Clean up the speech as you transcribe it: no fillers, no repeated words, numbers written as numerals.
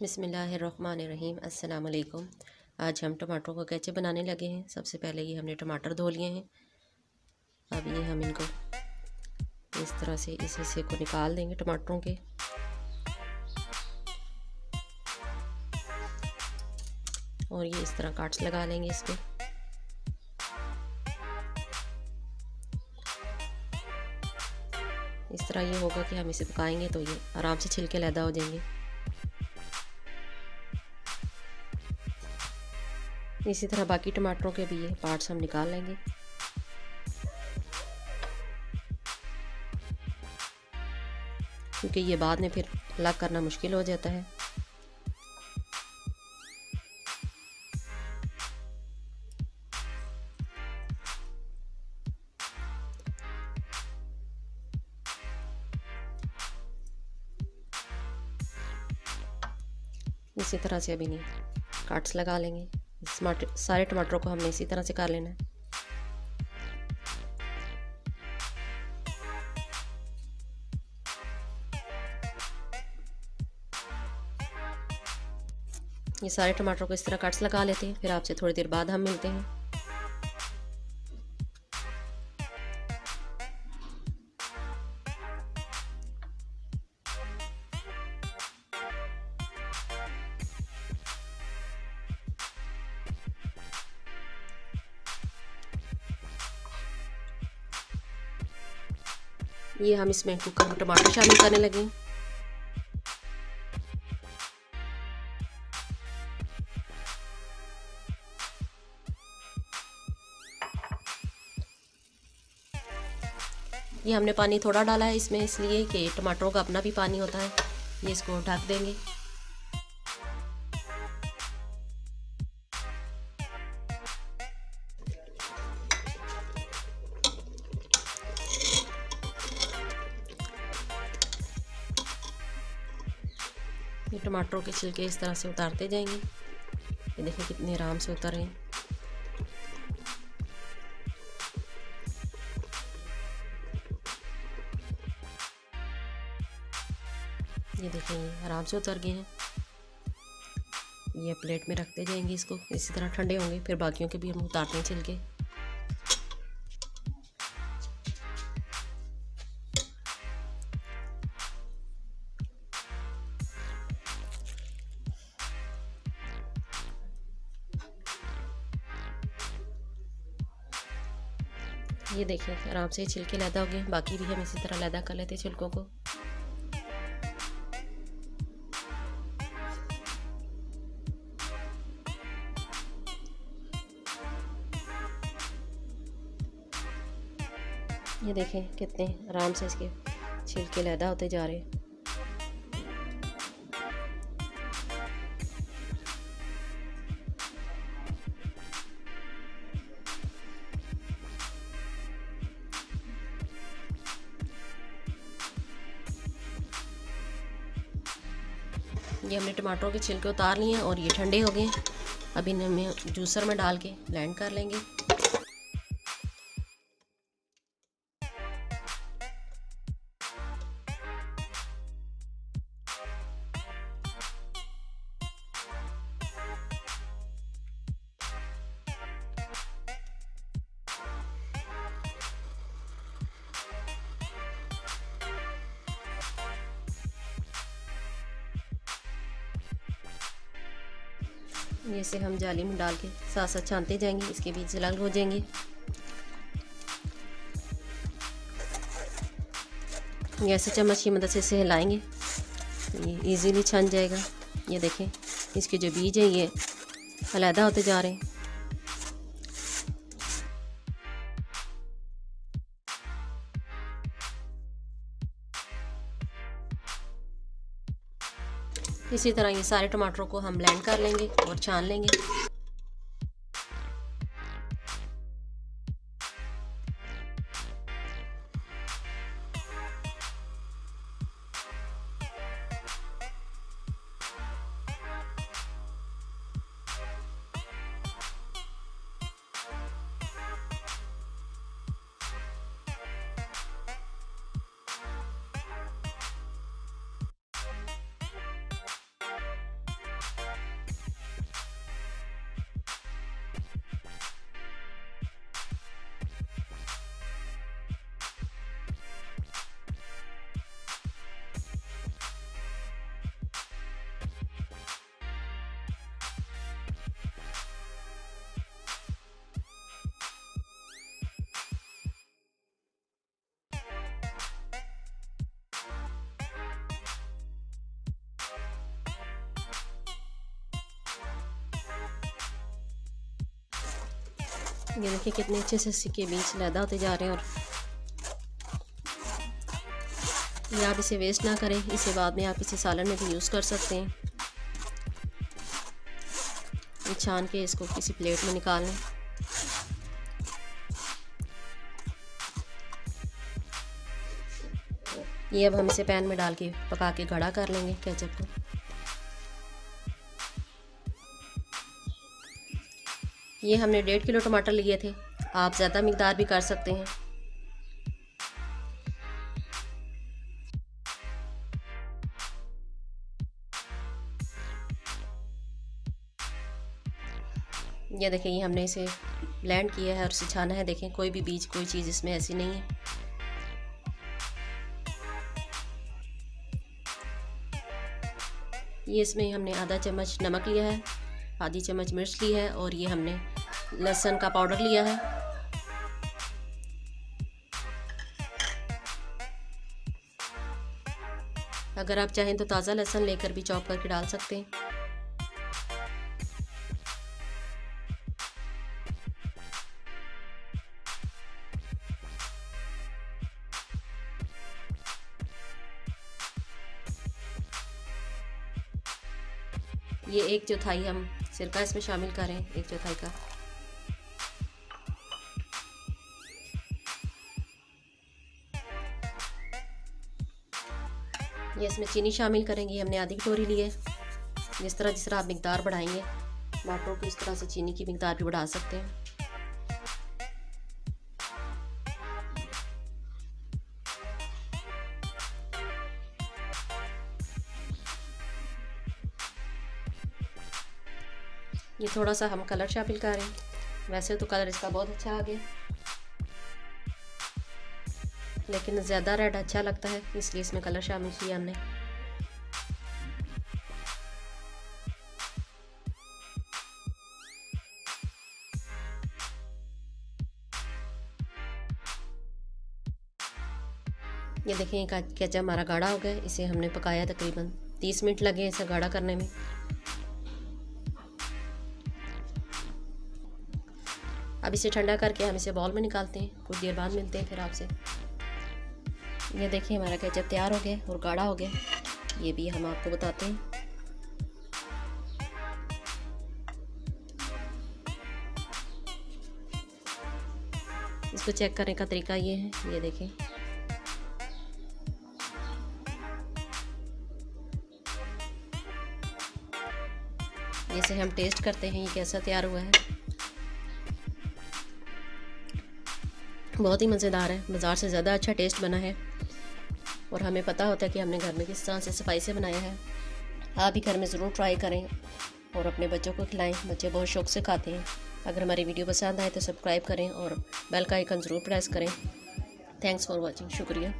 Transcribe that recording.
बिस्मिल्लाहिर्रहमानिर्रहीम। अस्सलाम वालेकुम। आज हम टमाटरों का केचप बनाने लगे हैं। सबसे पहले ये हमने टमाटर धो लिए हैं। अब ये हम इनको इस तरह से इस हिस्से को निकाल देंगे टमाटरों के। और ये इस तरह काट्स लगा लेंगे इसमें। इस तरह ये होगा कि हम इसे पकाएंगे तो ये आराम से छिलके अलहदा हो जाएंगे। इसी तरह बाकी टमाटरों के भी ये पार्ट्स हम निकाल लेंगे। क्योंकि ये बाद में फिर अलग करना मुश्किल हो जाता है। इसी तरह से अभी नहीं काट्स लगा लेंगे। सारे टमाटरों को हमने इसी तरह से कर लेना है। ये सारे टमाटरों को इस तरह कट्स लगा लेते हैं। फिर आपसे थोड़ी देर बाद हम मिलते हैं। ये हम इसमें कुकर में टमाटर शामिल करने लगे हैं। ये हमने पानी थोड़ा डाला है इसमें, इसलिए कि टमाटरों का अपना भी पानी होता है। ये इसको ढक देंगे। ये टमाटरों के छिलके इस तरह से उतारते जाएंगे। ये देखिए कितने आराम से उतर रहे हैं। ये देखिए आराम से उतर गए हैं। ये प्लेट में रखते जाएंगे इसको। इसी तरह ठंडे होंगे फिर बाकियों के भी हम उतारते हैं छिलके। ये देखिए आराम से छिलके लैदा हो गए। बाकी भी हम इसी तरह लैदा कर लेते हैं छिलकों को। ये देखें कितने आराम से इसके छिलके लैदा होते जा रहे हैं। ये हमने टमाटरों के छिलके उतार लिए हैं और ये ठंडे हो गए। अब इन्हें हम जूसर में डाल के ब्लेंड कर लेंगे। ये से हम जाली में डाल के साथ साथ छानते जाएंगे। इसके बीज अलग हो जाएंगे। ऐसे चम्मच की मदद से इसे हिलाएंगे, ये इजीली छन जाएगा। ये देखें इसके जो बीज हैं ये अलहदा होते जा रहे हैं। इसी तरह ये सारे टमाटरों को हम ब्लेंड कर लेंगे और छान लेंगे। ये देखिए कितने अच्छे से इसके बीज लैदा होते जा रहे हैं। और ये आप इसे वेस्ट ना करें, इसे बाद में आप इसे सालन में भी यूज़ कर सकते हैं। ये छान के इसको किसी प्लेट में निकाल लें। ये अब हम इसे पैन में डाल के पका के गाढ़ा कर लेंगे केचप को। ये हमने 1.5 किलो टमाटर लिए थे, आप ज़्यादा मिकदार भी कर सकते हैं। ये देखें, ये हमने इसे ब्लेंड किया है और इसे छाना है। देखें कोई भी बीज कोई चीज़ इसमें ऐसी नहीं है। ये इसमें हमने आधा चम्मच नमक लिया है, आधी चम्मच मिर्च ली है और ये हमने लहसुन का पाउडर लिया है। अगर आप चाहें तो ताज़ा लहसुन लेकर भी चॉप करके डाल सकते हैं। ये 1/4 हम सिरका इसमें शामिल करें, 1/4 का। ये इसमें चीनी शामिल करेंगे, हमने आधी कटोरी ली है। जिस तरह आप मिकदार बढ़ाएंगे टमाटरों की, उस तरह से चीनी की मिकदार भी बढ़ा सकते हैं। ये थोड़ा सा हम कलर शामिल कर रहे हैं। वैसे तो कलर इसका बहुत अच्छा आ गया, लेकिन ज़्यादा रेड अच्छा लगता है इसलिए इसमें कलर शामिल किया हमने। ये देखें केचप हमारा गाढ़ा हो गया। इसे हमने पकाया तकरीबन 30 मिनट लगे इसे गाढ़ा करने में। अब इसे ठंडा करके हम इसे बाउल में निकालते हैं। कुछ देर बाद मिलते हैं फिर आपसे। ये देखिए हमारा केचप तैयार हो गया और गाढ़ा हो गया, ये भी हम आपको बताते हैं। इसको चेक करने का तरीका ये है, ये देखें। इसे हम टेस्ट करते हैं ये कैसा तैयार हुआ है। बहुत ही मज़ेदार है, बाज़ार से ज़्यादा अच्छा टेस्ट बना है और हमें पता होता है कि हमने घर में किस तरह से सफाई से बनाया है। आप भी घर में ज़रूर ट्राई करें और अपने बच्चों को खिलाएं, बच्चे बहुत शौक़ से खाते हैं। अगर हमारी वीडियो पसंद आए तो सब्सक्राइब करें और बेल का आइकन ज़रूर प्रेस करें। थैंक्स फॉर वॉचिंग, शुक्रिया।